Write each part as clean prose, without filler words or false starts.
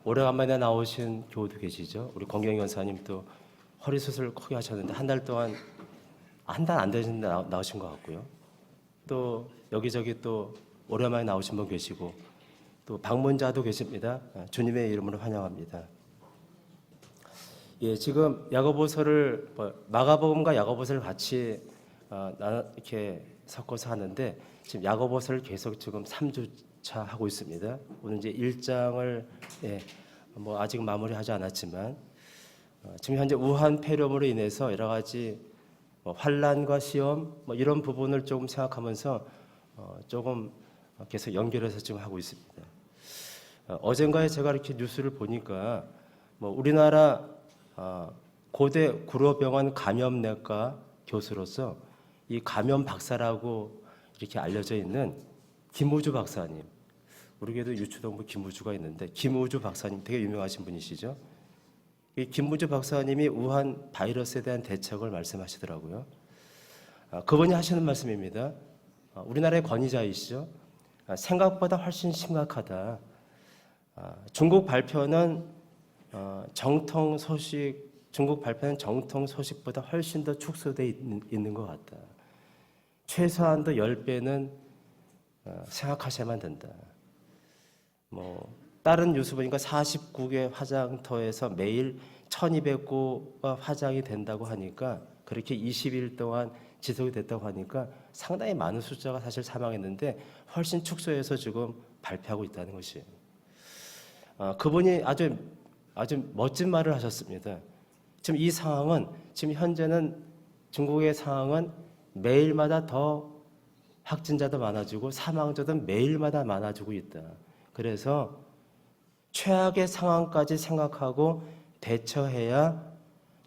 오래간만에 나오신 교우도 계시죠? 우리 권경 연사님 또 허리 수술 크게 하셨는데 한 달 동안 한 달 안 되는데 나오신 것 같고요. 또 여기저기 또 오랜만에 나오신 분 계시고 또 방문자도 계십니다. 주님의 이름으로 환영합니다. 예, 지금 야고보서를 마가복음과 야고보서를 같이 이렇게 섞어서 하는데 지금 야고보서를 계속 지금 3주차 하고 있습니다. 오늘 이제 1장을 뭐 아직 마무리하지 않았지만 지금 현재 우한 폐렴으로 인해서 여러 가지 환란과 시험 이런 부분을 조금 생각하면서 조금 계속 연결해서 지금 하고 있습니다. 어젠가에 제가 이렇게 뉴스를 보니까 우리나라 고대 구로병원 감염내과 교수로서 이 감염 박사라고 이렇게 알려져 있는 김우주 박사님, 우리에도 유추동부 김우주가 있는데 김우주 박사님 되게 유명하신 분이시죠. 이 김우주 박사님이 우한 바이러스에 대한 대책을 말씀하시더라고요. 그분이 하시는 말씀입니다. 우리나라의 권위자이시죠. 생각보다 훨씬 심각하다. 중국 발표는 정통 소식보다 훨씬 더 축소되어 있는 것 같다. 최소한도 10배는 생각하셔야만 된다. 다른 뉴스 보니까 49개 화장터에서 매일 1200구가 화장이 된다고 하니까 그렇게 20일 동안 지속이 됐다고 하니까 상당히 많은 숫자가 사실 사망했는데 훨씬 축소해서 지금 발표하고 있다는 것이에요. 그분이 아주 멋진 말을 하셨습니다. 지금 이 상황은 지금 현재는 중국의 상황은 매일마다 더 확진자도 많아지고 사망자도 매일마다 많아지고 있다. 그래서 최악의 상황까지 생각하고 대처해야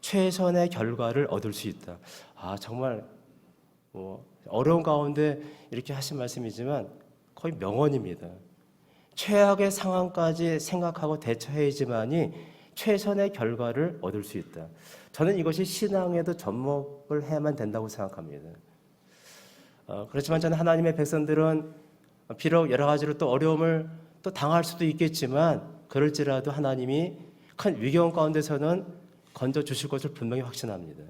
최선의 결과를 얻을 수 있다. 정말 어려운 가운데 이렇게 하신 말씀이지만 거의 명언입니다. 최악의 상황까지 생각하고 대처해야지만이 최선의 결과를 얻을 수 있다. 저는 이것이 신앙에도 접목을 해야만 된다고 생각합니다. 그렇지만 저는 하나님의 백성들은 비록 여러 가지로 또 어려움을 또 당할 수도 있겠지만 그럴지라도 하나님이 큰 위경 가운데서는 건져 주실 것을 분명히 확신합니다.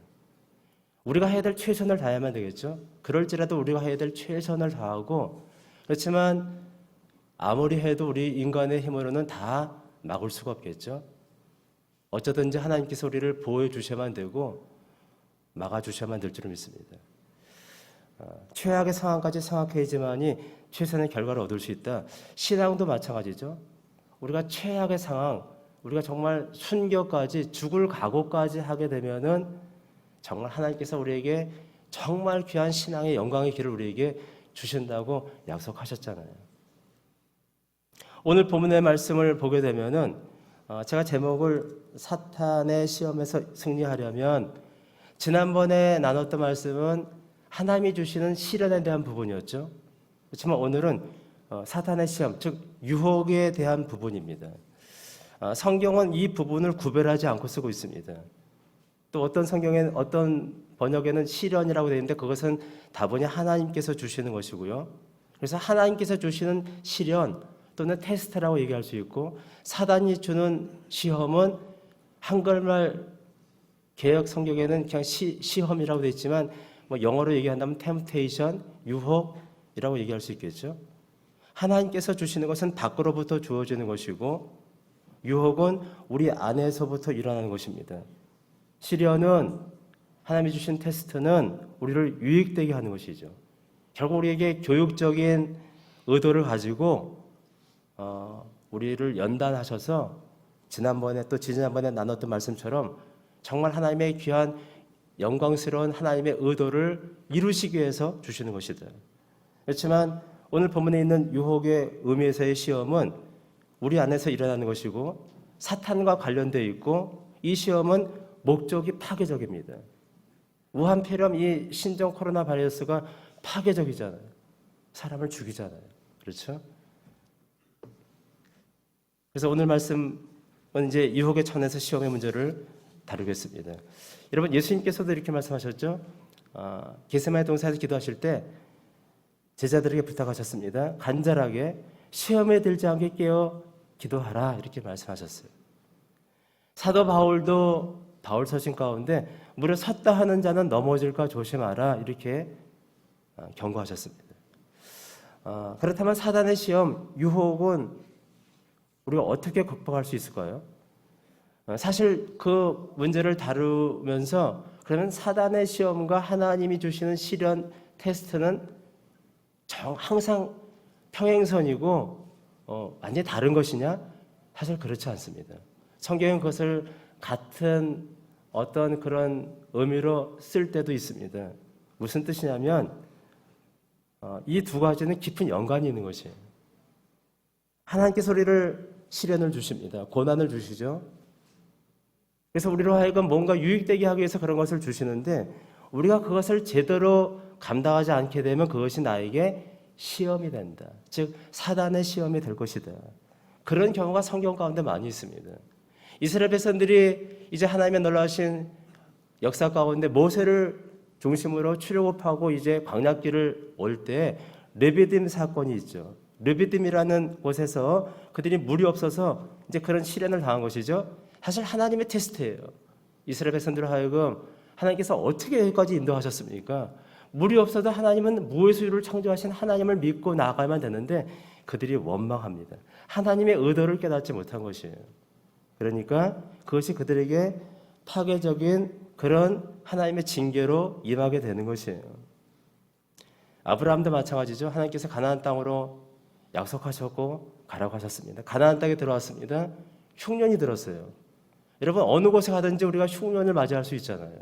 우리가 해야 될 최선을 다해야만 되겠죠. 그럴지라도 우리가 해야 될 최선을 다하고, 그렇지만 아무리 해도 우리 인간의 힘으로는 다 막을 수가 없겠죠. 어쩌든지 하나님께서 우리를 보호해 주셔야만 되고 막아 주셔야만 될 줄 믿습니다. 최악의 상황까지 생각해야지만이 최선의 결과를 얻을 수 있다. 신앙도 마찬가지죠. 우리가 최악의 상황, 우리가 정말 순교까지 죽을 각오까지 하게 되면은 정말 하나님께서 우리에게 정말 귀한 신앙의 영광의 길을 우리에게 주신다고 약속하셨잖아요. 오늘 본문의 말씀을 보게 되면은 제가 제목을 사탄의 시험에서 승리하려면 지난번에 나눴던 말씀은 하나님이 주시는 시련에 대한 부분이었죠. 그렇지만 오늘은 사탄의 시험, 즉 유혹에 대한 부분입니다. 성경은 이 부분을 구별하지 않고 쓰고 있습니다. 또 어떤 성경에는 어떤 번역에는 시련이라고 되어 있는데 그것은 다분히 하나님께서 주시는 것이고요. 그래서 하나님께서 주시는 시련 또는 테스트라고 얘기할 수 있고, 사단이 주는 시험은 한글말 개역 성경에는 그냥 시험이라고 되어 있지만 영어로 얘기한다면 temptation, 유혹이라고 얘기할 수 있겠죠. 하나님께서 주시는 것은 밖으로부터 주어지는 것이고 유혹은 우리 안에서부터 일어나는 것입니다. 시련은, 하나님이 주신 테스트는 우리를 유익되게 하는 것이죠. 결국 우리에게 교육적인 의도를 가지고 우리를 연단하셔서 지난번에 나눴던 말씀처럼 정말 하나님의 귀한 영광스러운 하나님의 의도를 이루시기 위해서 주시는 것이다. 그렇지만 오늘 본문에 있는 유혹의 의미에서의 시험은 우리 안에서 일어나는 것이고 사탄과 관련되어 있고, 이 시험은 목적이 파괴적입니다. 우한 폐렴, 이 신종 코로나 바이러스가 파괴적이잖아요. 사람을 죽이잖아요. 그렇죠? 그래서 오늘 말씀은 이제 유혹의 천에서 시험의 문제를 다루겠습니다. 여러분, 예수님께서도 이렇게 말씀하셨죠. 겟세마네 동산에서 기도하실 때 제자들에게 부탁하셨습니다. 간절하게 시험에 들지 않게 깨어 기도하라 이렇게 말씀하셨어요. 사도 바울도 바울 서신 가운데 무려 섰다 하는 자는 넘어질까 조심하라 이렇게 경고하셨습니다. 그렇다면 사단의 시험, 유혹은 우리가 어떻게 극복할 수 있을까요? 사실 그 문제를 다루면서 그러면 사단의 시험과 하나님이 주시는 시련, 테스트는 항상 평행선이고 완전히 다른 것이냐? 사실 그렇지 않습니다. 성경은 그것을 같은 어떤 그런 의미로 쓸 때도 있습니다. 무슨 뜻이냐면 이 두 가지는 깊은 연관이 있는 것이에요. 하나님께서 우리를 시련을 주십니다. 고난을 주시죠. 그래서 우리로 하여금 뭔가 유익되게 하기 위해서 그런 것을 주시는데 우리가 그것을 제대로 감당하지 않게 되면 그것이 나에게 시험이 된다. 즉 사단의 시험이 될 것이다. 그런 경우가 성경 가운데 많이 있습니다. 이스라엘 백성들이 이제 하나님의 놀라우신 역사 가운데 모세를 중심으로 출애굽하고 이제 광야길을 올 때 르비딤 사건이 있죠. 르비딤이라는 곳에서 그들이 물이 없어서 이제 그런 시련을 당한 것이죠. 사실 하나님의 테스트예요. 이스라엘 백성들을 하여금 하나님께서 어떻게 여기까지 인도하셨습니까? 물이 없어도 하나님은 무의 수를 창조하신 하나님을 믿고 나아가야만 되는데 그들이 원망합니다. 하나님의 의도를 깨닫지 못한 것이에요. 그러니까 그것이 그들에게 파괴적인 그런 하나님의 징계로 임하게 되는 것이에요. 아브라함도 마찬가지죠. 하나님께서 가나안 땅으로 약속하셨고 가라고 하셨습니다. 가나안 땅에 들어왔습니다. 흉년이 들었어요. 여러분 어느 곳에 가든지 우리가 흉년을 맞이할 수 있잖아요.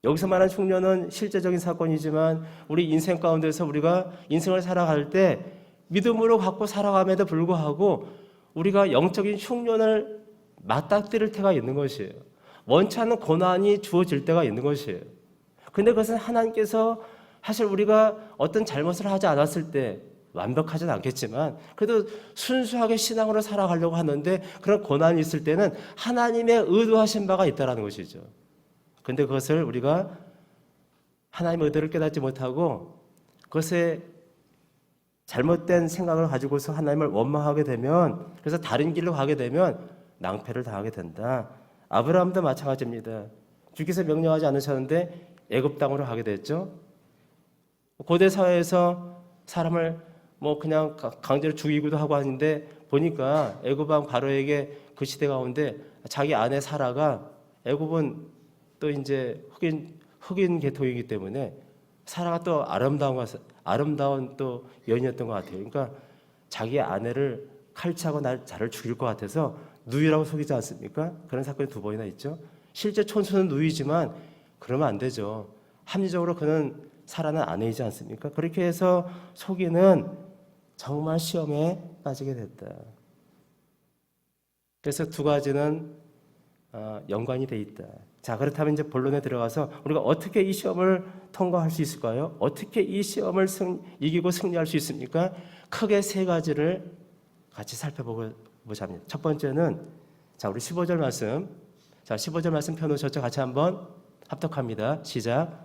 여기서 말한 흉년은 실제적인 사건이지만 우리 인생 가운데서 우리가 인생을 살아갈 때 믿음으로 갖고 살아감에도 불구하고 우리가 영적인 흉년을 맞닥뜨릴 때가 있는 것이에요. 원치 않는 고난이 주어질 때가 있는 것이에요. 근데 그것은 하나님께서 사실 우리가 어떤 잘못을 하지 않았을 때 완벽하진 않겠지만 그래도 순수하게 신앙으로 살아가려고 하는데 그런 고난이 있을 때는 하나님의 의도하신 바가 있다는 것이죠. 근데 그것을 우리가 하나님의 의도를 깨닫지 못하고 그것에 잘못된 생각을 가지고서 하나님을 원망하게 되면 그래서 다른 길로 가게 되면 낭패를 당하게 된다. 아브라함도 마찬가지입니다. 주께서 명령하지 않으셨는데 애굽 땅으로 가게 됐죠. 고대 사회에서 사람을 뭐 그냥 강제로 죽이기도 하고 하는데 보니까 애굽 왕 바로에게 그 시대 가운데 자기 아내 사라가 애굽은 또 이제 흑인 계통이기 때문에 사라가 또 아름다운 또 여인이었던 것 같아요. 그러니까 자기 아내를 칼차고 자를 죽일 것 같아서 누이라고 속이지 않습니까? 그런 사건이 2번이나 있죠. 실제 촌수는 누이지만 그러면 안 되죠. 합리적으로 그는 사라는 아내이지 않습니까? 그렇게 해서 속이는 정말 시험에 빠지게 됐다. 그래서 2가지는 연관이 돼 있다. 자, 그렇다면 이제 본론에 들어가서 우리가 어떻게 이 시험을 통과할 수 있을까요? 어떻게 이 시험을 이기고 승리할 수 있습니까? 크게 3가지를 같이 살펴보자 합니다. 첫 번째는 자, 우리 15절 말씀. 자, 15절 말씀 펴놓으셨죠? 같이 한번 합독합니다. 시작.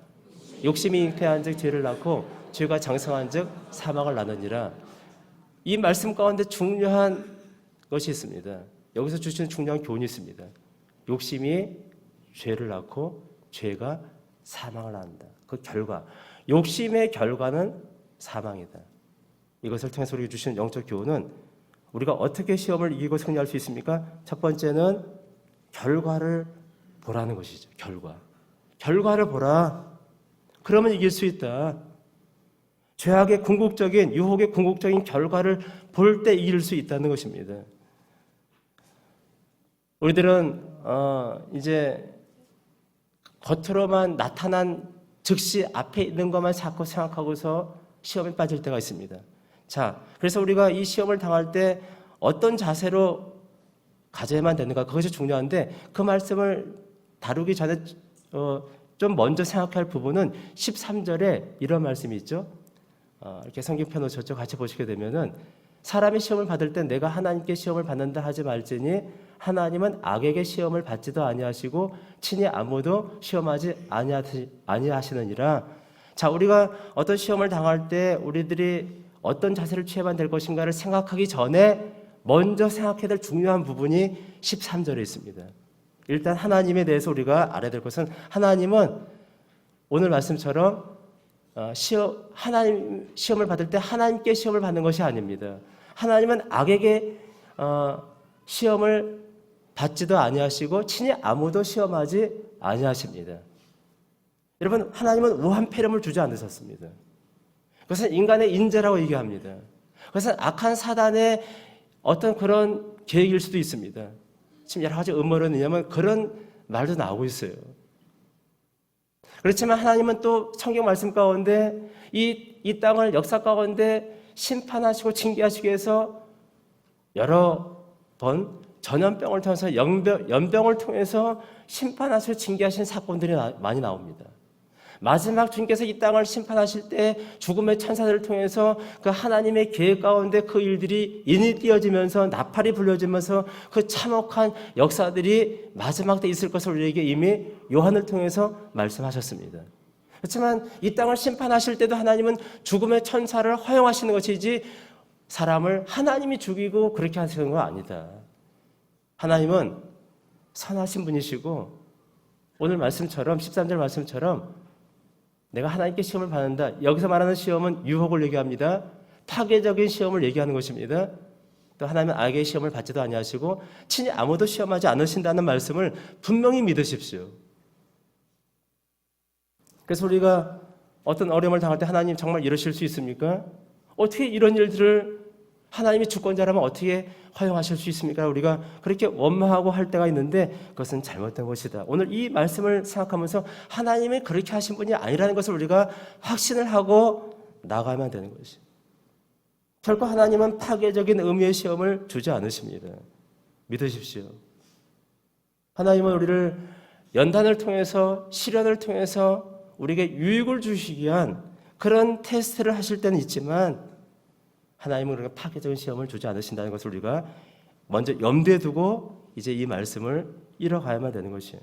욕심이 잉태한즉 죄를 낳고 죄가 장성한즉 사망을 낳느니라. 이 말씀 가운데 중요한 것이 있습니다. 여기서 주시는 중요한 교훈이 있습니다. 욕심이 죄를 낳고 죄가 사망을 낳는다. 그 결과, 욕심의 결과는 사망이다. 이것을 통해서 우리가 주시는 영적 교훈은 우리가 어떻게 시험을 이기고 승리할 수 있습니까? 첫 번째는 결과를 보라는 것이죠. 결과를 보라. 그러면 이길 수 있다. 죄악의 궁극적인, 유혹의 궁극적인 결과를 볼 때 이길 수 있다는 것입니다. 우리들은 이제 겉으로만 나타난 즉시 앞에 있는 것만 자꾸 생각하고서 시험에 빠질 때가 있습니다. 자, 그래서 우리가 이 시험을 당할 때 어떤 자세로 가져야만 되는가, 그것이 중요한데 그 말씀을 다루기 전에 좀 먼저 생각할 부분은 13절에 이런 말씀이 있죠. 이렇게 성경 펴놓으셨죠. 같이 보시게 되면은 사람이 시험을 받을 때 내가 하나님께 시험을 받는다 하지 말지니 하나님은 악에게 시험을 받지도 아니하시고 친히 아무도 시험하지 아니하시느니라. 자, 우리가 어떤 시험을 당할 때 우리들이 어떤 자세를 취해만 될 것인가를 생각하기 전에 먼저 생각해야 될 중요한 부분이 13절에 있습니다. 일단 하나님에 대해서 우리가 알아야 될 것은 하나님은 오늘 말씀처럼 하나님 시험을 받을 때 하나님께 시험을 받는 것이 아닙니다. 하나님은 악에게 시험을 받지도 아니하시고 친히 아무도 시험하지 아니하십니다. 여러분, 하나님은 우한폐렴을 주지 않으셨습니다. 그것은 인간의 인재라고 얘기합니다. 그것은 악한 사단의 어떤 그런 계획일 수도 있습니다. 지금 여러 가지 음모론은 왜냐하면 그런 말도 나오고 있어요. 그렇지만 하나님은 또 성경 말씀 가운데 이 땅을 역사 가운데 심판하시고 징계하시기 위해서 여러 번 전염병을 통해서 연병을 통해서 심판하시고 징계하신 사건들이 많이 나옵니다. 마지막 주님께서 이 땅을 심판하실 때 죽음의 천사들을 통해서 그 하나님의 계획 가운데 그 일들이 인이 띄어지면서 나팔이 불려지면서 그 참혹한 역사들이 마지막 때 있을 것을 우리에게 이미 요한을 통해서 말씀하셨습니다. 그렇지만 이 땅을 심판하실 때도 하나님은 죽음의 천사를 허용하시는 것이지 사람을 하나님이 죽이고 그렇게 하시는 건 아니다. 하나님은 선하신 분이시고 오늘 말씀처럼 13절 말씀처럼 내가 하나님께 시험을 받는다. 여기서 말하는 시험은 유혹을 얘기합니다. 파괴적인 시험을 얘기하는 것입니다. 또 하나님은 악의 시험을 받지도 아니하시고 친히 아무도 시험하지 않으신다는 말씀을 분명히 믿으십시오. 그래서 우리가 어떤 어려움을 당할 때 하나님 정말 이러실 수 있습니까? 어떻게 이런 일들을 하나님이 주권자라면 어떻게 허용하실 수 있습니까? 우리가 그렇게 원망하고 할 때가 있는데 그것은 잘못된 것이다. 오늘 이 말씀을 생각하면서 하나님이 그렇게 하신 분이 아니라는 것을 우리가 확신을 하고 나가면 되는 것이. 결코 하나님은 파괴적인 의미의 시험을 주지 않으십니다. 믿으십시오. 하나님은 우리를 연단을 통해서 시련을 통해서 우리에게 유익을 주시기 위한 그런 테스트를 하실 때는 있지만 하나님은 우리가 파괴적인 시험을 주지 않으신다는 것을 우리가 먼저 염두에 두고 이제 이 말씀을 이뤄가야만 되는 것이에요.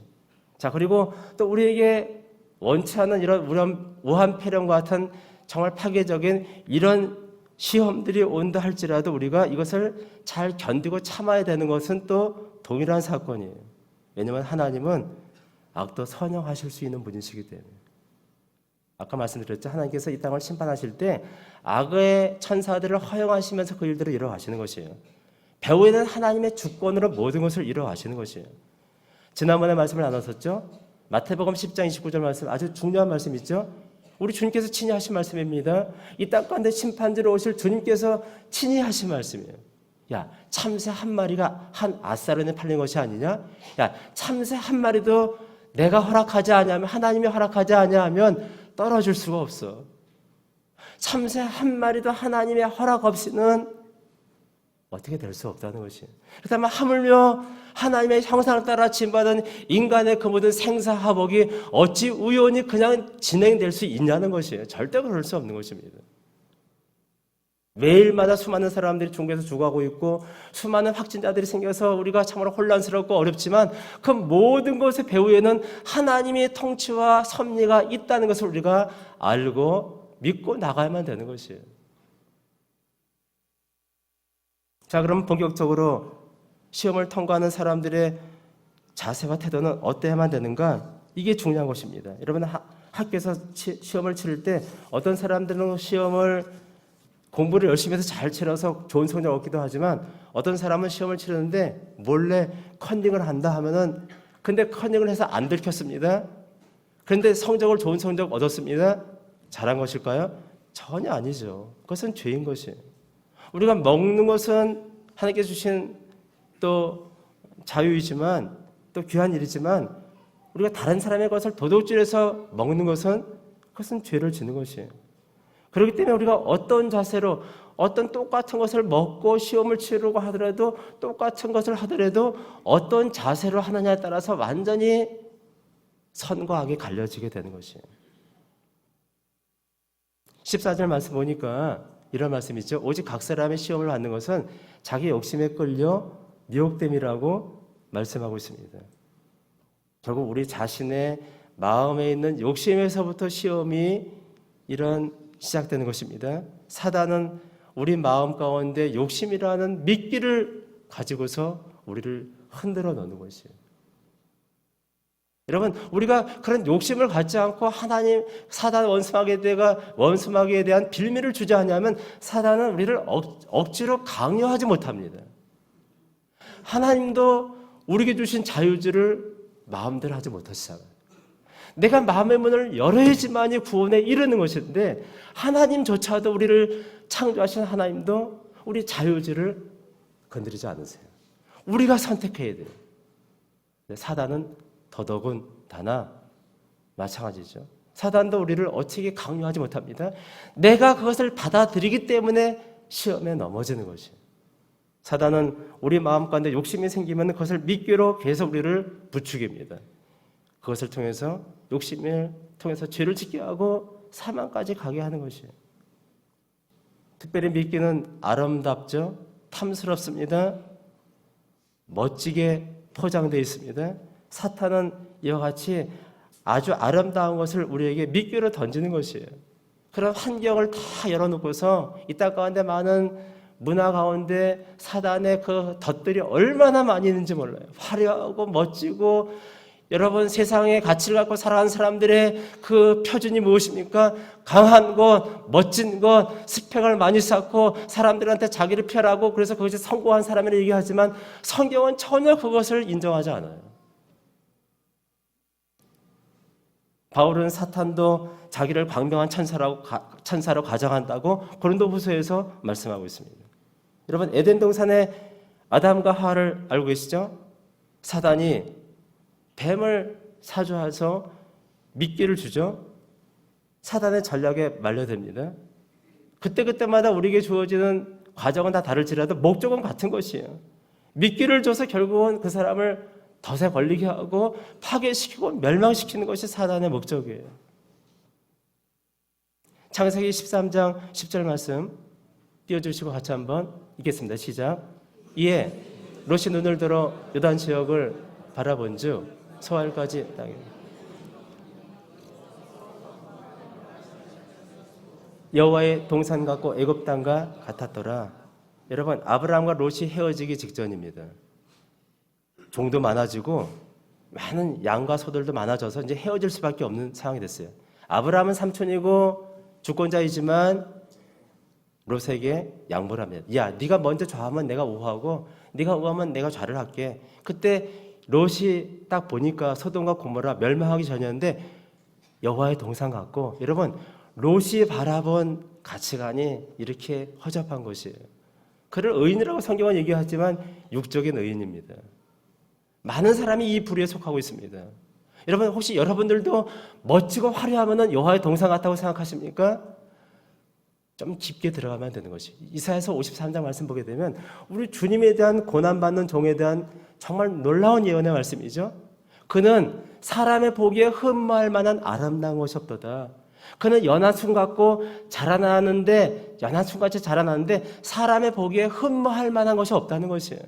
자, 그리고 또 우리에게 원치 않은 이런 우한폐렴과 같은 정말 파괴적인 이런 시험들이 온다 할지라도 우리가 이것을 잘 견디고 참아야 되는 것은 또 동일한 사건이에요. 왜냐하면 하나님은 악도 선영하실 수 있는 분이시기 때문에. 아까 말씀드렸죠. 하나님께서 이 땅을 심판하실 때 악의 천사들을 허용하시면서 그 일들을 이뤄가시는 것이에요. 배후에는 하나님의 주권으로 모든 것을 이뤄가시는 것이에요. 지난번에 말씀을 나눴었죠. 마태복음 10장 29절 말씀, 아주 중요한 말씀 있죠. 우리 주님께서 친히 하신 말씀입니다. 이 땅 가운데 심판지로 오실 주님께서 친히 하신 말씀이에요. 야, 참새 한 마리가 한 아사론에 팔린 것이 아니냐? 야, 참새 한 마리도 내가 허락하지 않으면, 하나님이 허락하지 않으면 떨어질 수가 없어. 참새 한 마리도 하나님의 허락 없이는 어떻게 될 수 없다는 것이에요. 그렇다면 하물며 하나님의 형상을 따라 지음받은 인간의 그 모든 생사화복이 어찌 우연히 그냥 진행될 수 있냐는 것이에요. 절대 그럴 수 없는 것입니다. 매일마다 수많은 사람들이 중국에서 죽어가고 있고 수많은 확진자들이 생겨서 우리가 참으로 혼란스럽고 어렵지만 그 모든 것의 배후에는 하나님의 통치와 섭리가 있다는 것을 우리가 알고 믿고 나가야만 되는 것이에요. 자, 그럼 본격적으로 시험을 통과하는 사람들의 자세와 태도는 어때야만 되는가? 이게 중요한 것입니다. 여러분 학교에서 시험을 치를 때 어떤 사람들은 시험을 공부를 열심히 해서 잘 치러서 좋은 성적 얻기도 하지만 어떤 사람은 시험을 치르는데 몰래 컨닝을 한다 하면은 근데 컨닝을 해서 안 들켰습니다. 그런데 좋은 성적 얻었습니다. 잘한 것일까요? 전혀 아니죠. 그것은 죄인 것이에요. 우리가 먹는 것은 하나님께서 주신 또 자유이지만 또 귀한 일이지만 우리가 다른 사람의 것을 도둑질해서 먹는 것은 그것은 죄를 짓는 것이에요. 그렇기 때문에 우리가 어떤 자세로 어떤 똑같은 것을 먹고 시험을 치르고 하더라도 똑같은 것을 하더라도 어떤 자세로 하느냐에 따라서 완전히 선과 악이 갈려지게 되는 것이에요. 14절 말씀 보니까 이런 말씀이 있죠. 오직 각 사람의 시험을 받는 것은 자기 욕심에 끌려 미혹됨이라고 말씀하고 있습니다. 결국 우리 자신의 마음에 있는 욕심에서부터 시험이 시작되는 것입니다. 사단은 우리 마음 가운데 욕심이라는 미끼를 가지고서 우리를 흔들어 놓는 것이에요. 여러분, 우리가 그런 욕심을 갖지 않고 하나님, 사단 원수마귀에 대한 빌미를 주저하냐면 사단은 우리를 억지로 강요하지 못합니다. 하나님도 우리에게 주신 자유주를 마음대로 하지 못하시잖아요. 내가 마음의 문을 열어야지만이 구원에 이르는 것인데 하나님조차도 우리를 창조하신 하나님도 우리 자유주를 건드리지 않으세요. 우리가 선택해야 돼요. 사단은 더더군다나 마찬가지죠. 사단도 우리를 어떻게 강요하지 못합니다. 내가 그것을 받아들이기 때문에 시험에 넘어지는 것이에요. 사단은 우리 마음 가운데 욕심이 생기면 그것을 미끼로 계속 우리를 부추깁니다. 그것을 통해서 욕심을 통해서 죄를 짓게 하고 사망까지 가게 하는 것이에요. 특별히 미끼는 아름답죠. 탐스럽습니다. 멋지게 포장되어 있습니다. 사탄은 이와 같이 아주 아름다운 것을 우리에게 미끼로 던지는 것이에요. 그런 환경을 다 열어놓고서 이 땅 가운데 많은 문화 가운데 사단의 그 덫들이 얼마나 많이 있는지 몰라요. 화려하고 멋지고 여러분 세상의 가치를 갖고 살아가는 사람들의 그 표준이 무엇입니까? 강한 것, 멋진 것, 스펙을 많이 쌓고 사람들한테 자기를 펴라고 그래서 그것이 성공한 사람이라고 얘기하지만 성경은 전혀 그것을 인정하지 않아요. 바울은 사탄도 자기를 광명한 천사로 가정한다고 고린도후서에서 말씀하고 있습니다. 여러분 에덴 동산에 아담과 하와를 알고 계시죠? 사단이 뱀을 사주해서 미끼를 주죠. 사단의 전략에 말려듭니다. 그때마다 우리에게 주어지는 과정은 다 다를지라도 목적은 같은 것이에요. 미끼를 줘서 결국은 그 사람을 덫에 걸리게 하고 파괴시키고 멸망시키는 것이 사단의 목적이에요. 창세기 13장 10절 말씀 띄워주시고 같이 한번 읽겠습니다. 시작. 이에 롯이 눈을 들어 요단 지역을 바라본즉 소알까지 땅에 여호와의 동산 같고 애굽 땅과 같았더라. 여러분 아브라함과 롯이 헤어지기 직전입니다. 종도 많아지고 많은 양과 소들도 많아져서 이제 헤어질 수밖에 없는 상황이 됐어요. 아브라함은 삼촌이고 주권자이지만 롯에게 양보를 합니다. 야, 네가 먼저 좌하면 내가 우하고 네가 우하면 내가 좌를 할게. 그때 롯이 딱 보니까 소돔과 고모라 멸망하기 전이었는데 여호와의 동산 같고 여러분 롯이 바라본 가치관이 이렇게 허접한 것이에요. 그를 의인이라고 성경은 얘기하지만 육적인 의인입니다. 많은 사람이 이 부류에 속하고 있습니다. 여러분 혹시 여러분들도 멋지고 화려하면 여호와의 동산 같다고 생각하십니까? 좀 깊게 들어가면 되는 것이 이사야서 53장 말씀 보게 되면 우리 주님에 대한 고난받는 종에 대한 정말 놀라운 예언의 말씀이죠. 그는 사람의 보기에 흠모할 만한 아름다운 것이 없도다. 그는 연하순 같고 연하순같이 자라나는데 사람의 보기에 흠모할 만한 것이 없다는 것이에요.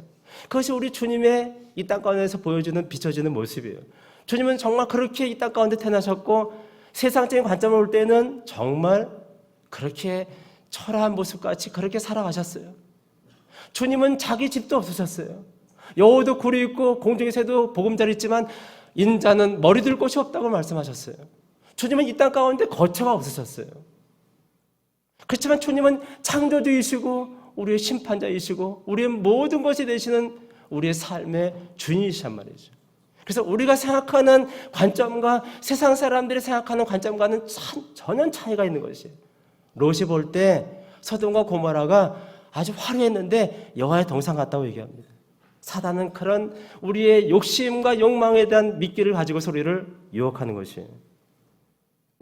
그것이 우리 주님의 이 땅 가운데서 보여주는 비춰지는 모습이에요. 주님은 정말 그렇게 이 땅 가운데 태어나셨고 세상적인 관점을 볼 때는 정말 그렇게 초라한 모습같이 그렇게 살아가셨어요. 주님은 자기 집도 없으셨어요. 여호도 굴이 있고 공중의 새도 보금자리 있지만 인자는 머리 둘 곳이 없다고 말씀하셨어요. 주님은 이 땅 가운데 거처가 없으셨어요. 그렇지만 주님은 창조주이시고 우리의 심판자이시고 우리의 모든 것이 되시는 우리의 삶의 주인이시란 말이죠. 그래서 우리가 생각하는 관점과 세상 사람들이 생각하는 관점과는 전혀 차이가 있는 것이에요. 롯이 볼 때 소돔과 고모라가 아주 화려했는데 여호와의 동산 같다고 얘기합니다. 사단은 그런 우리의 욕심과 욕망에 대한 미끼를 가지고서 우리를 유혹하는 것이에요.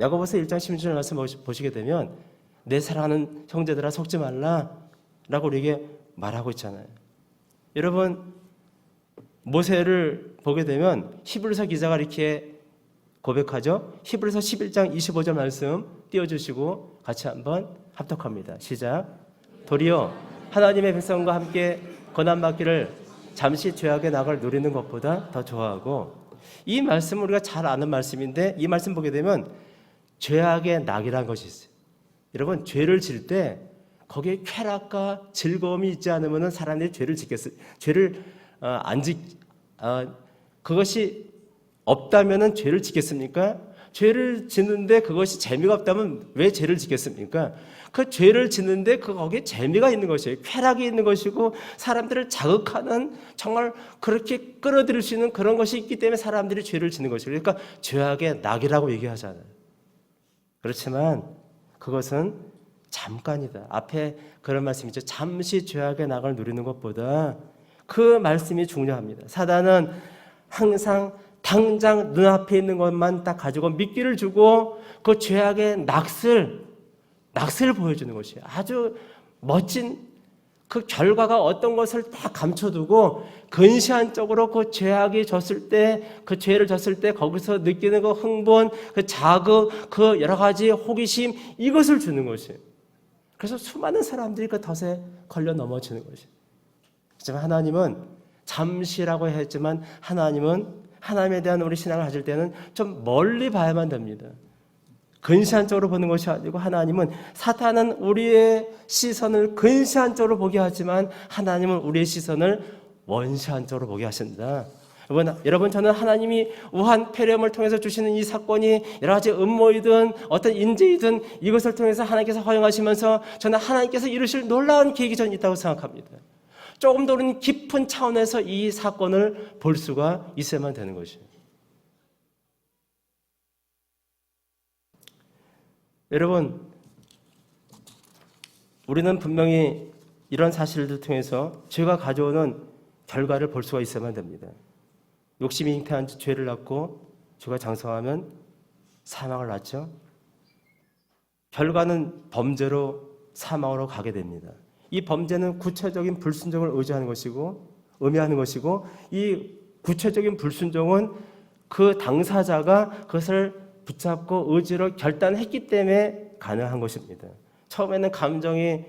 야고보서 1장 16절 말씀 보시게 되면 내 사랑하는 형제들아 속지 말라 라고 우리에게 말하고 있잖아요. 여러분 모세를 보게 되면 히브리서 기자가 이렇게 고백하죠. 히브리서 11장 25절 말씀 띄워주시고 같이 한번 합독합니다. 시작. 도리어 하나님의 백성과 함께 고난받기를 잠시 죄악의 낙을 누리는 것보다 더 좋아하고, 이 말씀은 우리가 잘 아는 말씀인데 이 말씀 보게 되면 죄악의 낙이라는 것이 있어요. 여러분 죄를 질 때 거기에 쾌락과 즐거움이 있지 않으면 사람들이 죄를 그것이 없다면은 죄를 짓겠습니까? 죄를 짓는데 그것이 재미가 없다면 왜 죄를 짓겠습니까? 그 죄를 짓는데 거기에 재미가 있는 것이에요. 쾌락이 있는 것이고 사람들을 자극하는 정말 그렇게 끌어들일 수 있는 그런 것이 있기 때문에 사람들이 죄를 짓는 것이에요. 그러니까 죄악의 낙이라고 얘기하잖아요. 그렇지만 그것은 잠깐이다. 앞에 그런 말씀이죠. 잠시 죄악의 낙을 누리는 것보다 그 말씀이 중요합니다. 사단은 항상 당장 눈앞에 있는 것만 딱 가지고 미끼를 주고 그 죄악의 낚을 보여주는 것이에요. 아주 멋진 그 결과가 어떤 것을 다 감춰두고 근시안적으로 그 죄악이 졌을 때, 그 죄를 졌을 때 거기서 느끼는 그 흥분, 그 자극, 그 여러 가지 호기심, 이것을 주는 것이에요. 그래서 수많은 사람들이 그 덫에 걸려 넘어지는 것이에요. 하지만 하나님은 잠시라고 했지만 하나님에 대한 우리 신앙을 가질 때는 좀 멀리 봐야만 됩니다. 근시안적으로 보는 것이 아니고 하나님은 사탄은 우리의 시선을 근시안적으로 보게 하지만 하나님은 우리의 시선을 원시안적으로 보게 하신다. 여러분 저는 하나님이 우한 폐렴을 통해서 주시는 이 사건이 여러 가지 음모이든 어떤 인재이든 이것을 통해서 하나님께서 허용하시면서 저는 하나님께서 이루실 놀라운 계획이 저는 있다고 생각합니다. 조금 더 깊은 차원에서 이 사건을 볼 수가 있어야만 되는 것이에요. 여러분, 우리는 분명히 이런 사실들 통해서 죄가 가져오는 결과를 볼 수가 있어야만 됩니다. 욕심이 잉태한 죄를 낳고 죄가 장성하면 사망을 낳죠. 결과는 범죄로 사망으로 가게 됩니다. 이 범죄는 구체적인 불순종을 의미하는 것이고 이 구체적인 불순종은 그 당사자가 그것을 붙잡고 의지로 결단했기 때문에 가능한 것입니다. 처음에는 감정이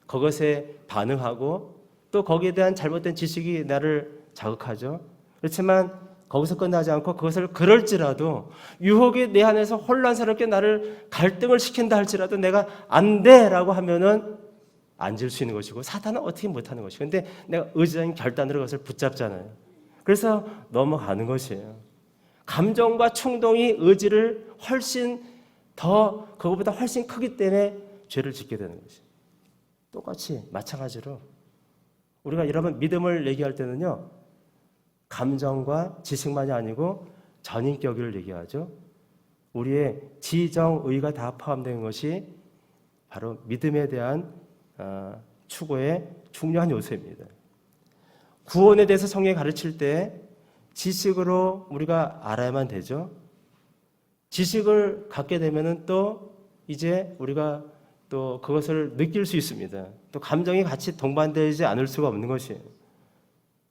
그것에 반응하고 또 거기에 대한 잘못된 지식이 나를 자극하죠. 그렇지만 거기서 끝나지 않고 그것을 그럴지라도 유혹이 내 안에서 혼란스럽게 나를 갈등을 시킨다 할지라도 내가 안 돼라고 하면은 앉을 수 있는 것이고 사탄은 어떻게 못하는 것이고 근데 내가 의지적인 결단으로 그것을 붙잡잖아요. 그래서 넘어가는 것이에요. 감정과 충동이 의지를 그것보다 훨씬 크기 때문에 죄를 짓게 되는 것이에요. 똑같이 마찬가지로 우리가 여러분 믿음을 얘기할 때는요. 감정과 지식만이 아니고 전인격을 얘기하죠. 우리의 지정의가 다 포함된 것이 바로 믿음에 대한 추구의 중요한 요소입니다. 구원에 대해서 성경이 가르칠 때 지식으로 우리가 알아야만 되죠. 지식을 갖게 되면은 또 이제 우리가 또 그것을 느낄 수 있습니다. 또 감정이 같이 동반되지 않을 수가 없는 것이에요.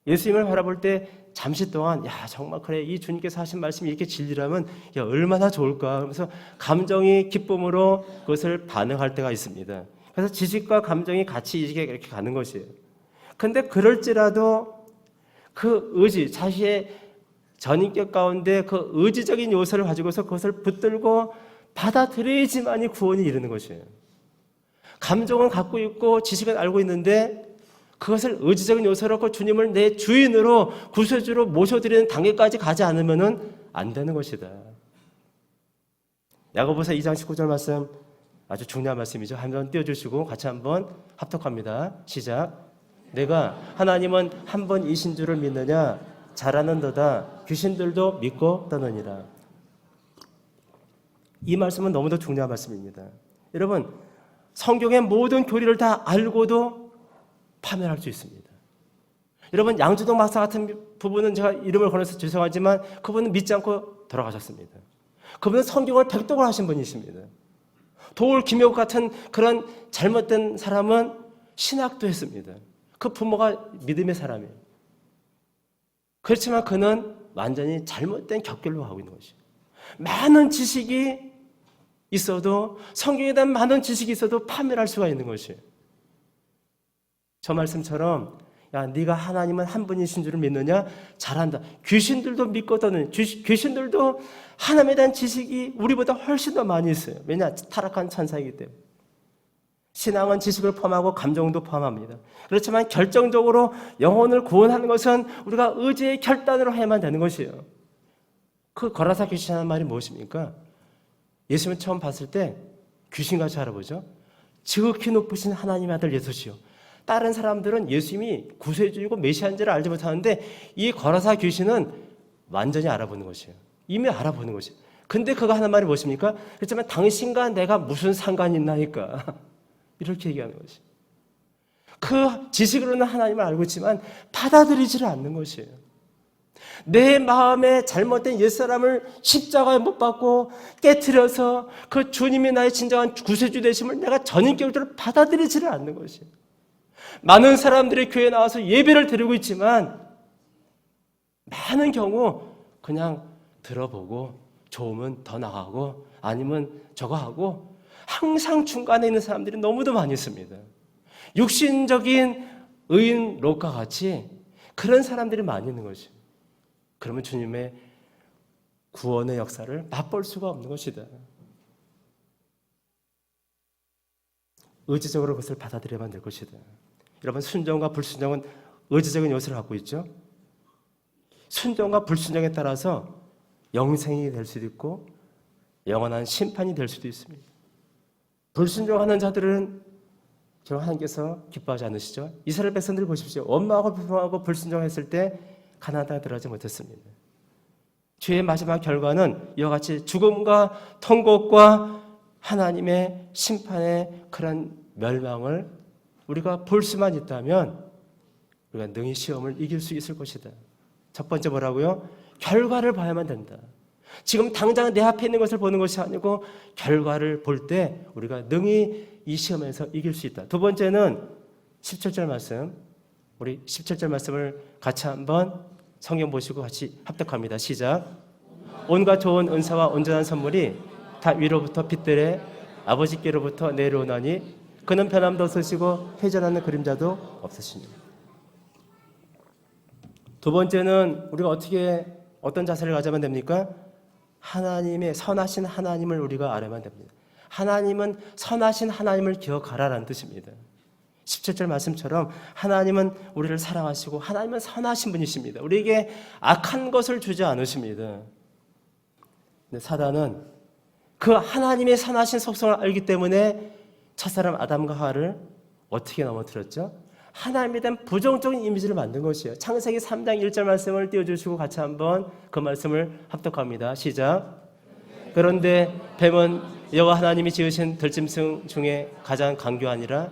예수님을 바라볼 때 잠시 동안 정말 그래 이 주님께서 하신 말씀이 이렇게 진리라면 얼마나 좋을까 그러면서 감정이 기쁨으로 그것을 반응할 때가 있습니다. 그래서 지식과 감정이 같이 이렇게 가는 것이에요. 그런데 그럴지라도 그 의지, 자신의 전인격 가운데 그 의지적인 요소를 가지고서 그것을 붙들고 받아들여야지만이 구원이 이르는 것이에요. 감정은 갖고 있고 지식은 알고 있는데 그것을 의지적인 요소로 주님을 내 주인으로 구세주로 모셔드리는 단계까지 가지 않으면 안 되는 것이다. 야고보서 2장 19절 말씀 아주 중요한 말씀이죠. 한번 띄워주시고 같이 한번 합독합니다. 시작. 내가 하나님은 한 분이신 줄을 믿느냐 잘하는도다 귀신들도 믿고 떠느니라. 이 말씀은 너무도 중요한 말씀입니다. 여러분 성경의 모든 교리를 다 알고도 파멸할 수 있습니다. 여러분 양주동 박사 같은 부분은 제가 이름을 걸어서 죄송하지만 그분은 믿지 않고 돌아가셨습니다. 그분은 성경을 백독을 하신 분이십니다. 도울 김효국 같은 그런 잘못된 사람은 신학도 했습니다. 그 부모가 믿음의 사람이에요. 그렇지만 그는 완전히 잘못된 격길로 가고 있는 것이에요. 많은 지식이 있어도 성경에 대한 많은 지식이 있어도 파멸할 수가 있는 것이에요. 저 말씀처럼 네가 하나님은 한 분이신 줄을 믿느냐? 잘한다. 귀신들도 믿고 떠는 귀신들도 하나님에 대한 지식이 우리보다 훨씬 더 많이 있어요. 왜냐? 타락한 천사이기 때문에. 신앙은 지식을 포함하고 감정도 포함합니다. 그렇지만 결정적으로 영혼을 구원하는 것은 우리가 의지의 결단으로 해야만 되는 것이에요. 그 거라사 귀신이라는 말이 무엇입니까? 예수님을 처음 봤을 때 귀신같이 알아보죠. 지극히 높으신 하나님의 아들 예수시요. 다른 사람들은 예수님이 구세주이고 메시아인지를 알지 못하는데 이 거라사 귀신은 완전히 알아보는 것이에요. 이미 알아보는 것이에요. 근데 그가 하는 말이 무엇입니까? 그렇지만 당신과 내가 무슨 상관이 있나니까 이렇게 얘기하는 것이에요. 그 지식으로는 하나님을 알고 있지만 받아들이지를 않는 것이에요. 내 마음에 잘못된 옛사람을 십자가에 못 박고 깨트려서 그 주님이 나의 진정한 구세주 되심을 내가 전인격적으로 받아들이지를 않는 것이에요. 많은 사람들이 교회에 나와서 예배를 드리고 있지만 많은 경우 그냥 들어보고 좋으면 더 나가고 아니면 저거 하고 항상 중간에 있는 사람들이 너무도 많이 있습니다. 육신적인 의인 롯과 같이 그런 사람들이 많이 있는 것이에요. 그러면 주님의 구원의 역사를 맛볼 수가 없는 것이다. 의지적으로 그것을 받아들여야만 될 것이다. 여러분, 순종과 불순종은 의지적인 요소를 갖고 있죠. 순종과 불순종에 따라서 영생이 될 수도 있고 영원한 심판이 될 수도 있습니다. 불순종하는 자들은 결국 하나님께서 기뻐하지 않으시죠. 이스라엘 백성들 보십시오. 원망하고 불평하고 불순종했을 때 가나안 땅에 들어가지 못했습니다. 죄의 마지막 결과는 이와 같이 죽음과 통곡과 하나님의 심판의 그런 멸망을 우리가 볼 수만 있다면 우리가 능히 시험을 이길 수 있을 것이다. 첫 번째 뭐라고요? 결과를 봐야만 된다. 지금 당장 내 앞에 있는 것을 보는 것이 아니고 결과를 볼 때 우리가 능히 이 시험에서 이길 수 있다. 두 번째는 17절 말씀, 우리 17절 말씀을 같이 한번 성경 보시고 같이 합독합니다. 시작. 온갖 좋은 은사와 온전한 선물이 다 위로부터 빛들에 아버지께로부터 내려오나니 그는 변함도 없으시고 회전하는 그림자도 없으십니다. 두 번째는 우리가 어떤 자세를 가져야만 됩니까? 하나님의 선하신 하나님을 우리가 알아야만 됩니다. 하나님은 선하신 하나님을 기억하라라는 뜻입니다. 17절 말씀처럼 하나님은 우리를 사랑하시고 하나님은 선하신 분이십니다. 우리에게 악한 것을 주지 않으십니다. 근데 사단은 그 하나님의 선하신 속성을 알기 때문에 첫사람 아담과 하와를 어떻게 넘어뜨렸죠? 하나님에 대한 부정적인 이미지를 만든 것이에요. 창세기 3장 1절 말씀을 띄워주시고 같이 한번 그 말씀을 합독합니다. 시작. 그런데 뱀은 여호와 하나님이 지으신 들짐승 중에 가장 강교하니라.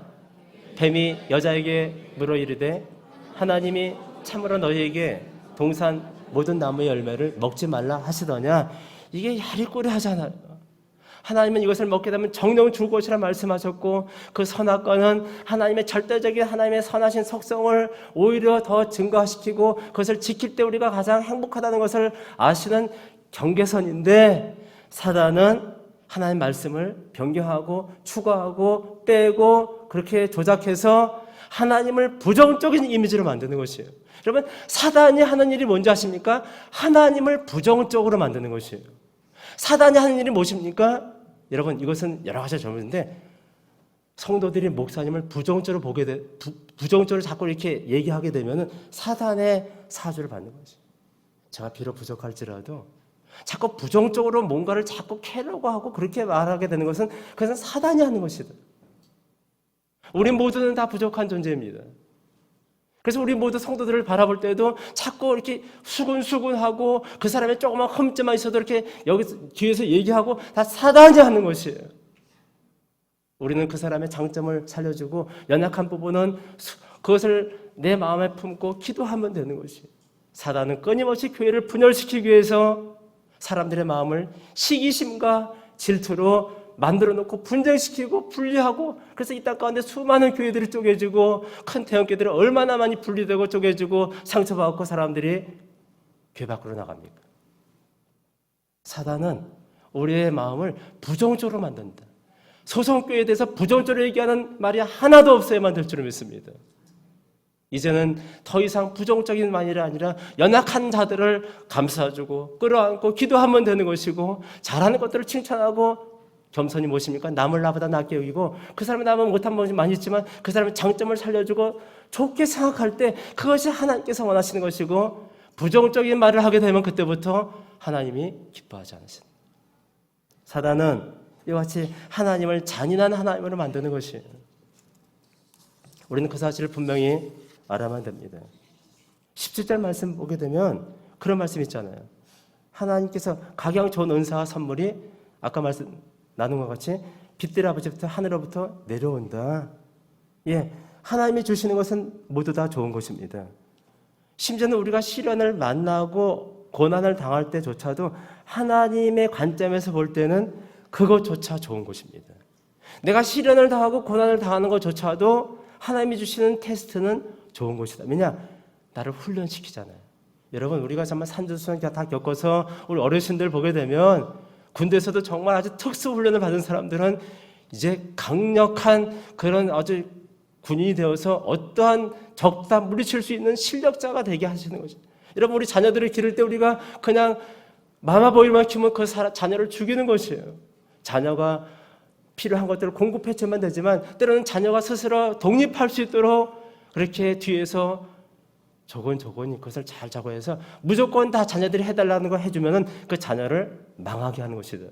뱀이 여자에게 물어 이르되 하나님이 참으로 너희에게 동산 모든 나무의 열매를 먹지 말라 하시더냐. 이게 야리꼬리 하잖아요. 하나님은 이것을 먹게 되면 정령 죽을 것이라 말씀하셨고 그 선악과는 하나님의 절대적인 하나님의 선하신 속성을 오히려 더 증가시키고 그것을 지킬 때 우리가 가장 행복하다는 것을 아시는 경계선인데 사단은 하나님의 말씀을 변경하고 추가하고 빼고 그렇게 조작해서 하나님을 부정적인 이미지로 만드는 것이에요. 여러분, 사단이 하는 일이 뭔지 아십니까? 하나님을 부정적으로 만드는 것이에요. 사단이 하는 일이 무엇입니까? 여러분, 이것은 여러 가지가 잘못인데 성도들이 목사님을 부정적으로 부정적으로 자꾸 이렇게 얘기하게 되면 사단의 사주를 받는 거죠. 제가 비록 부족할지라도 자꾸 부정적으로 뭔가를 자꾸 캐려고 하고 그렇게 말하게 되는 것은 그것은 사단이 하는 것이다. 우리 모두는 다 부족한 존재입니다. 그래서 우리 모두 성도들을 바라볼 때도 자꾸 이렇게 수근수근하고 그 사람의 조그만 흠집만 있어도 이렇게 여기서 뒤에서 얘기하고 다 사단이 하는 것이에요. 우리는 그 사람의 장점을 살려주고 연약한 부분은 그것을 내 마음에 품고 기도하면 되는 것이에요. 사단은 끊임없이 교회를 분열시키기 위해서 사람들의 마음을 시기심과 질투로 만들어 놓고 분쟁시키고 분리하고 그래서 이 땅 가운데 수많은 교회들이 쪼개지고 큰 대형교회들은 얼마나 많이 분리되고 쪼개지고 상처받고 사람들이 교회 밖으로 나갑니까? 사단은 우리의 마음을 부정적으로 만든다. 소성교회에 대해서 부정적으로 얘기하는 말이 하나도 없어야만 될 줄을 믿습니다. 이제는 더 이상 부정적인 말이 아니라 연약한 자들을 감싸주고 끌어안고 기도하면 되는 것이고 잘하는 것들을 칭찬하고 겸손이 무엇입니까? 남을 나보다 낫게 여기고 그 사람이 남은 못한 부분이 많이 있지만 그 사람의 장점을 살려주고 좋게 생각할 때 그것이 하나님께서 원하시는 것이고 부정적인 말을 하게 되면 그때부터 하나님이 기뻐하지 않으신다. 사단은 이와 같이 하나님을 잔인한 하나님으로 만드는 것이에요. 우리는 그 사실을 분명히 알아야만 됩니다. 17절 말씀 보게 되면 그런 말씀 있잖아요. 하나님께서 각양 좋은 은사와 선물이 아까 말씀 나눈 것 같이 빛들 아버지부터 하늘로부터 내려온다. 예, 하나님이 주시는 것은 모두 다 좋은 것입니다. 심지어는 우리가 시련을 만나고 고난을 당할 때조차도 하나님의 관점에서 볼 때는 그것조차 좋은 것입니다. 내가 시련을 당하고 고난을 당하는 것조차도 하나님이 주시는 테스트는 좋은 것이다. 왜냐? 나를 훈련시키잖아요. 여러분, 우리가 정말 산전수전 다 겪어서 우리 어르신들 보게 되면 군대에서도 정말 아주 특수 훈련을 받은 사람들은 이제 강력한 그런 아주 군인이 되어서 어떠한 적다 물리칠 수 있는 실력자가 되게 하시는 거죠. 여러분, 우리 자녀들을 기를 때 우리가 그냥 마마 보일만 키우면 그 자녀를 죽이는 것이에요. 자녀가 필요한 것들을 공급해주면 되지만 때로는 자녀가 스스로 독립할 수 있도록 그렇게 뒤에서 조곤조곤 그것을 잘 작업해서 무조건 다 자녀들이 해달라는 거 해주면은 그 자녀를 망하게 하는 것이다.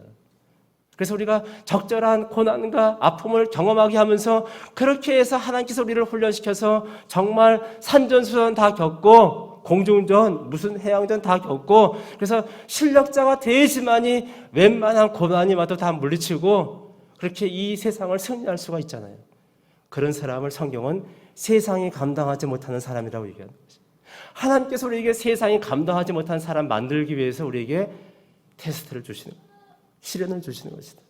그래서 우리가 적절한 고난과 아픔을 경험하게 하면서 그렇게 해서 하나님께서 우리를 훈련시켜서 정말 산전수전 다 겪고 공중전 무슨 해양전 다 겪고 그래서 실력자가 되지만이 웬만한 고난이 와도 다 물리치고 그렇게 이 세상을 승리할 수가 있잖아요. 그런 사람을 성경은 세상이 감당하지 못하는 사람이라고 얘기하는 것입니다. 하나님께서 우리에게 세상이 감당하지 못한 사람 만들기 위해서 우리에게 테스트를 주시는 거예요. 시련을 주시는 것이다.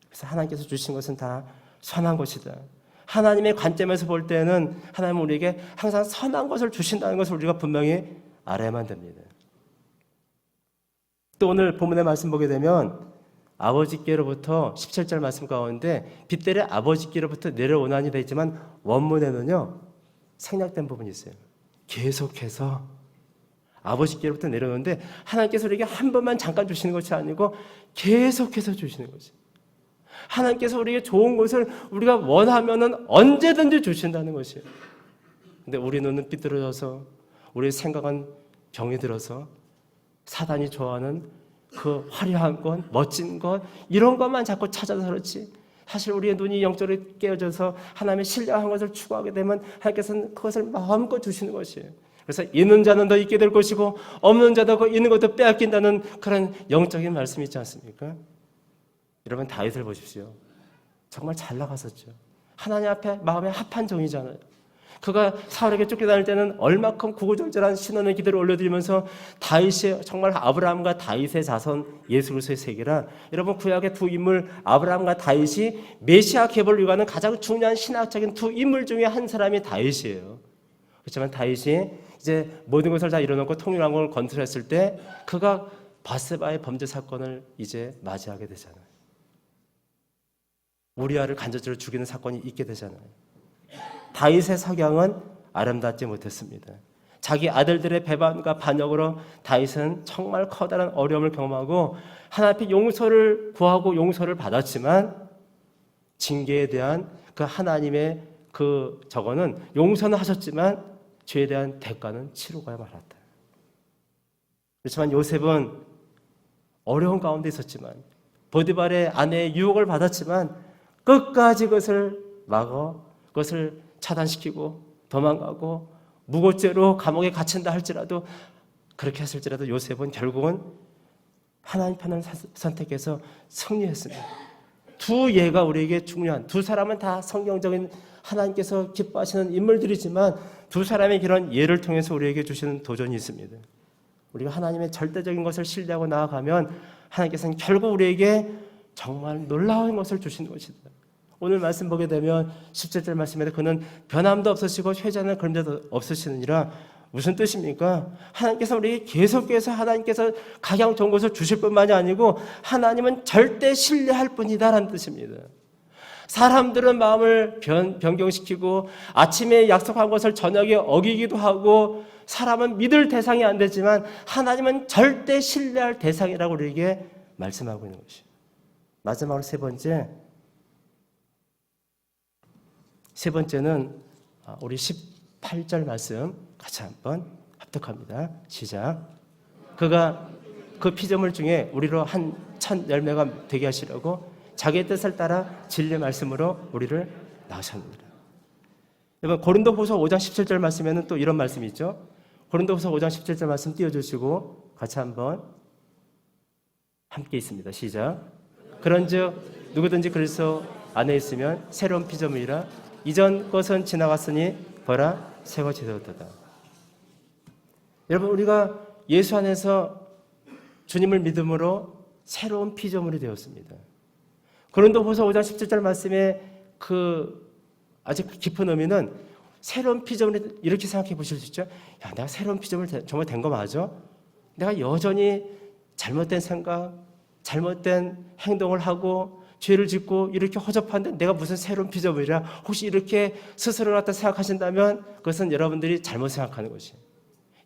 그래서 하나님께서 주신 것은 다 선한 것이다. 하나님의 관점에서 볼 때는 하나님은 우리에게 항상 선한 것을 주신다는 것을 우리가 분명히 알아야만 됩니다. 또 오늘 본문의 말씀 보게 되면 아버지께로부터 17절 말씀 가운데 빛들의 아버지께로부터 내려오나니 되어 있지만 원문에는요 생략된 부분이 있어요. 계속해서 아버지께로부터 내려오는데 하나님께서 우리에게 한 번만 잠깐 주시는 것이 아니고 계속해서 주시는 것이. 하나님께서 우리에게 좋은 것을 우리가 원하면은 언제든지 주신다는 것이에요. 근데 우리 눈은 삐뚤어져서 우리의 생각은 병이 들어서 사단이 좋아하는 그 화려한 것, 멋진 것 이런 것만 자꾸 찾아서 그렇지 사실 우리의 눈이 영적으로 깨어져서 하나님의 신령한 것을 추구하게 되면 하나님께서는 그것을 마음껏 주시는 것이에요. 그래서 있는 자는 더 있게 될 것이고 없는 자도 그 있는 것도 빼앗긴다는 그런 영적인 말씀이 있지 않습니까? 여러분 다윗을 보십시오. 정말 잘 나갔었죠. 하나님 앞에 마음에 합한 종이잖아요. 그가 사울에게 쫓겨다닐 때는 얼마큼 구구절절한 신원의 기도를 올려드리면서 다윗의 정말 아브라함과 다윗의 자손 예수 그리스도의 세계라. 여러분 구약의 두 인물 아브라함과 다윗이 메시아 계보를 이루는 가장 중요한 신학적인 두 인물 중에 한 사람이 다윗이에요. 그렇지만 다윗이 이제 모든 것을 다 이뤄놓고 통일왕국을 건설했을 때 그가 바세바의 범죄 사건을 이제 맞이하게 되잖아요. 우리아를 간접적으로 죽이는 사건이 있게 되잖아요. 다윗의 석양은 아름답지 못했습니다. 자기 아들들의 배반과 반역으로 다윗은 정말 커다란 어려움을 경험하고 하나님 앞에 용서를 구하고 용서를 받았지만 징계에 대한 그 하나님의 그 저거는 용서는 하셨지만 죄에 대한 대가는 치르고야 말았다. 그렇지만 요셉은 어려운 가운데 있었지만 보디발의 아내의 유혹을 받았지만 끝까지 그것을 막어 그것을 차단시키고 도망가고 무고죄로 감옥에 갇힌다 할지라도 그렇게 했을지라도 요셉은 결국은 하나님 편을 선택해서 승리했습니다. 두 예가 우리에게 중요한 두 사람은 다 성경적인 하나님께서 기뻐하시는 인물들이지만 두 사람의 그런 예를 통해서 우리에게 주시는 도전이 있습니다. 우리가 하나님의 절대적인 것을 신뢰하고 나아가면 하나님께서는 결국 우리에게 정말 놀라운 것을 주시는 것이다. 오늘 말씀 보게 되면 17절 말씀에도 그는 변함도 없으시고 회자나 그림자도 없으시느니라. 무슨 뜻입니까? 하나님께서 우리에게 계속해서 하나님께서 각양 좋은 것을 주실 뿐만이 아니고 하나님은 절대 신뢰할 뿐이다라는 뜻입니다. 사람들은 마음을 변경시키고 아침에 약속한 것을 저녁에 어기기도 하고 사람은 믿을 대상이 안 되지만 하나님은 절대 신뢰할 대상이라고 우리에게 말씀하고 있는 것이에요. 마지막으로 세 번째는 우리 18절 말씀 같이 한번 합독합니다. 시작. 그가 그 피조물 중에 우리로 한 첫 열매가 되게 하시려고 자기의 뜻을 따라 진리의 말씀으로 우리를 낳으셨느니라. 여러분, 고린도후서 5장 17절 말씀에는 또 이런 말씀이 있죠. 고린도후서 5장 17절 말씀 띄워주시고 같이 한번 함께 있습니다. 시작. 그런즉 누구든지 그리스도 안에 있으면 새로운 피조물이라 이전 것은 지나갔으니 보라 새 것이 되었도다. 여러분, 우리가 예수 안에서 주님을 믿음으로 새로운 피조물이 되었습니다. 고린도후서 5장 17절 말씀에 그 아주 깊은 의미는 새로운 피조물이 이렇게 생각해 보실 수 있죠. 야, 내가 새로운 피조물 정말 된 거 맞아? 내가 여전히 잘못된 생각, 잘못된 행동을 하고 죄를 짓고 이렇게 허접한데 내가 무슨 새로운 피조물이라 혹시 이렇게 스스로를 갖다 생각하신다면 그것은 여러분들이 잘못 생각하는 것이에요.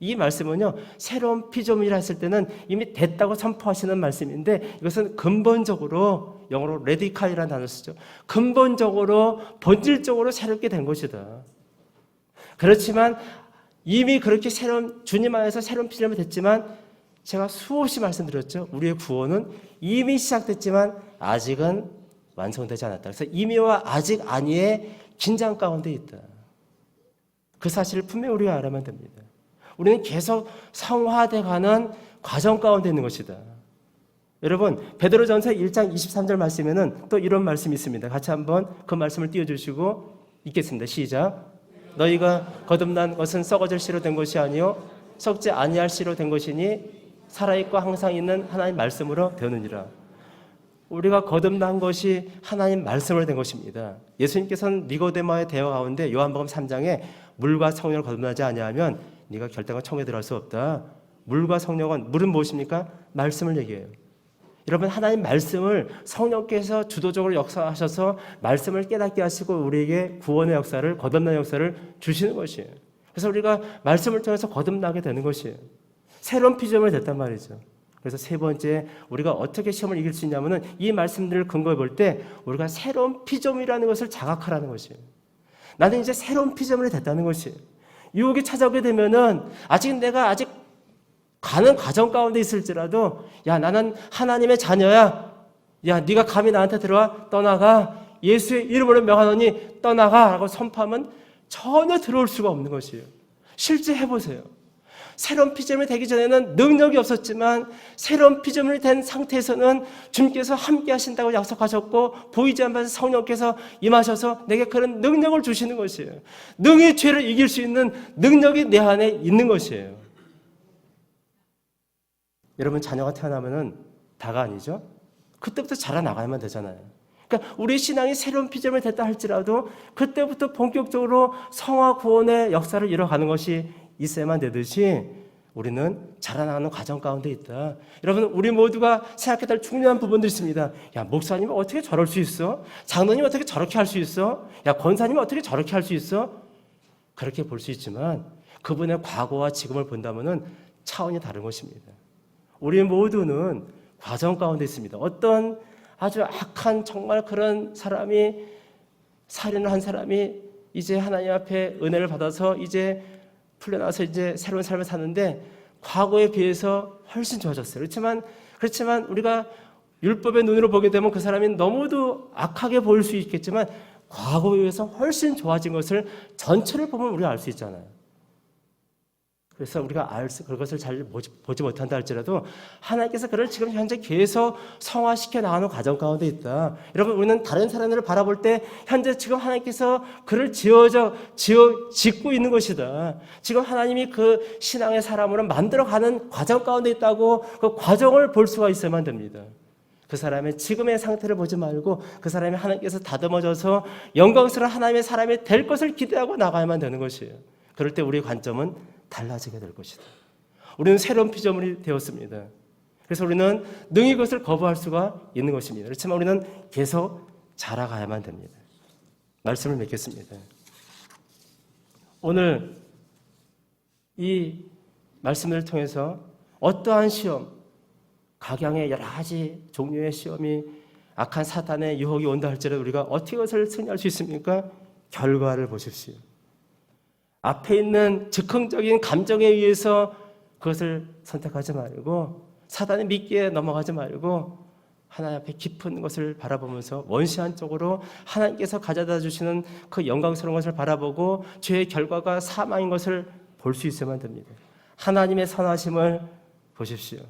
이 말씀은요, 새로운 피조물이라 했을 때는 이미 됐다고 선포하시는 말씀인데 이것은 근본적으로 영어로 레디칼이라는 단어를 쓰죠. 근본적으로 본질적으로 새롭게 된 것이다. 그렇지만 이미 그렇게 주님 안에서 새로운 피조물이 됐지만 제가 수없이 말씀드렸죠. 우리의 구원은 이미 시작됐지만 아직은 완성되지 않았다. 그래서 이미와 아직 아니의 긴장 가운데 있다. 그 사실을 분명히 우리가 알아야만 됩니다. 우리는 계속 성화돼가는 과정 가운데 있는 것이다. 여러분, 베드로전서 1장 23절 말씀에는 또 이런 말씀이 있습니다. 같이 한번 그 말씀을 띄워주시고 읽겠습니다. 시작. 너희가 거듭난 것은 썩어질 씨로 된 것이 아니요 썩지 아니할 씨로 된 것이니 살아있고 항상 있는 하나님 말씀으로 되느니라. 우리가 거듭난 것이 하나님 말씀으로 된 것입니다. 예수님께서는 니고데모의 대화 가운데 요한복음 3장에 물과 성령을 거듭나지 아니하면 네가 결단과 청에 들어갈 수 없다. 물과 성령은, 물은 무엇입니까? 말씀을 얘기해요. 여러분, 하나님 말씀을 성령께서 주도적으로 역사하셔서 말씀을 깨닫게 하시고 우리에게 구원의 역사를, 거듭난 역사를 주시는 것이에요. 그래서 우리가 말씀을 통해서 거듭나게 되는 것이에요. 새로운 피조물이 됐단 말이죠. 그래서 세 번째, 우리가 어떻게 시험을 이길 수 있냐면은 이 말씀들을 근거해 볼 때 우리가 새로운 피조물이라는 것을 자각하라는 것이에요. 나는 이제 새로운 피조물이 됐다는 것이에요. 유혹이 찾아오게 되면은 내가 가는 과정 가운데 있을지라도 야, 나는 하나님의 자녀야. 야, 네가 감히 나한테 들어와 떠나가. 예수의 이름으로 명하노니 떠나가라고 선포하면 전혀 들어올 수가 없는 것이에요. 실제 해보세요. 새로운 피조물이 되기 전에는 능력이 없었지만 새로운 피조물이 된 상태에서는 주님께서 함께 하신다고 약속하셨고 보이지 않는 성령께서 임하셔서 내게 그런 능력을 주시는 것이에요. 능히 죄를 이길 수 있는 능력이 내 안에 있는 것이에요. 여러분, 자녀가 태어나면은 다가 아니죠? 그때부터 자라나가야만 되잖아요. 그러니까 우리 신앙이 새로운 피조물이 됐다 할지라도 그때부터 본격적으로 성화 구원의 역사를 이뤄가는 것이 있어야만 되듯이 우리는 자라나가는 과정 가운데 있다. 여러분, 우리 모두가 생각해야 될 중요한 부분도 있습니다. 야, 목사님은 어떻게 저럴 수 있어? 장로님 어떻게 저렇게 할 수 있어? 야, 권사님은 어떻게 저렇게 할 수 있어? 그렇게 볼 수 있지만 그분의 과거와 지금을 본다면은 차원이 다른 것입니다. 우리 모두는 과정 가운데 있습니다. 어떤 아주 악한 정말 그런 사람이, 살인을 한 사람이 이제 하나님 앞에 은혜를 받아서 이제 풀려나서 이제 새로운 삶을 사는데 과거에 비해서 훨씬 좋아졌어요. 그렇지만 우리가 율법의 눈으로 보게 되면 그 사람이 너무도 악하게 보일 수 있겠지만 과거에 비해서 훨씬 좋아진 것을 전체를 보면 우리가 알 수 있잖아요. 그래서 우리가 그것을 잘 보지 못한다 할지라도 하나님께서 그를 지금 현재 계속 성화시켜 나가는 과정 가운데 있다. 여러분, 우리는 다른 사람들을 바라볼 때 현재 지금 하나님께서 그를 짓고 있는 것이다. 지금 하나님이 그 신앙의 사람으로 만들어가는 과정 가운데 있다고 그 과정을 볼 수가 있어야만 됩니다. 그 사람의 지금의 상태를 보지 말고 그 사람이 하나님께서 다듬어져서 영광스러운 하나님의 사람이 될 것을 기대하고 나가야만 되는 것이에요. 그럴 때 우리의 관점은 달라지게 될 것이다. 우리는 새로운 피조물이 되었습니다. 그래서 우리는 능히 그것을 거부할 수가 있는 것입니다. 그렇지만 우리는 계속 자라가야만 됩니다. 말씀을 맺겠습니다. 오늘 이 말씀을 통해서 어떠한 시험, 각양의 여러 가지 종류의 시험이 악한 사탄의 유혹이 온다 할지라도 우리가 어떻게 그것을 승리할 수 있습니까? 결과를 보십시오. 앞에 있는 즉흥적인 감정에 의해서 그것을 선택하지 말고 사단의 미끼에 넘어가지 말고 하나님 앞에 깊은 것을 바라보면서 원시한 쪽으로 하나님께서 가져다 주시는 그 영광스러운 것을 바라보고 죄의 결과가 사망인 것을 볼 수 있어야만 됩니다. 하나님의 선하심을 보십시오.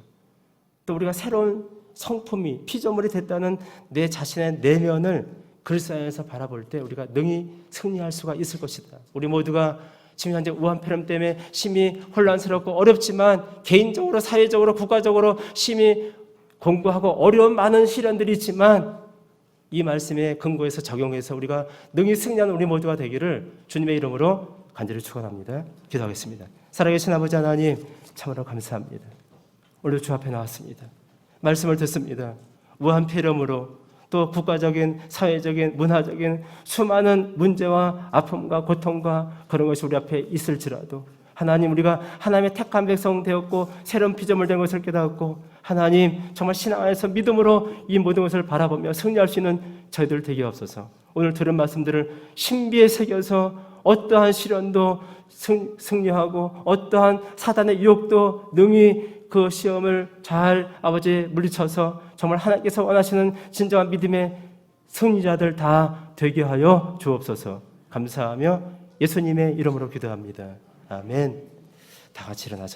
또 우리가 새로운 성품이 피조물이 됐다는 내 자신의 내면을 그리스도 안에서 바라볼 때 우리가 능히 승리할 수가 있을 것이다. 우리 모두가 지금 현재 우한폐렴 때문에 심히 혼란스럽고 어렵지만 개인적으로 사회적으로 국가적으로 심히 공부하고 어려운 많은 시련들이 있지만 이 말씀에 근거해서 적용해서 우리가 능히 승리하는 우리 모두가 되기를 주님의 이름으로 간절히 축원합니다. 기도하겠습니다. 살아계신 아버지 하나님 참으로 감사합니다. 오늘 주 앞에 나왔습니다. 말씀을 듣습니다. 우한폐렴으로 또 국가적인 사회적인 문화적인 수많은 문제와 아픔과 고통과 그런 것이 우리 앞에 있을지라도 하나님 우리가 하나님의 택한 백성 되었고 새로운 피조물 된 것을 깨닫고 하나님 정말 신앙 안에서 믿음으로 이 모든 것을 바라보며 승리할 수 있는 저희들 되게 없어서 오늘 들은 말씀들을 신비에 새겨서 어떠한 시련도 승리하고 어떠한 사단의 유혹도 능히 그 시험을 잘 아버지 물리쳐서 정말 하나님께서 원하시는 진정한 믿음의 승리자들 다 되게 하여 주옵소서. 감사하며 예수님의 이름으로 기도합니다. 아멘. 다 같이 일어나서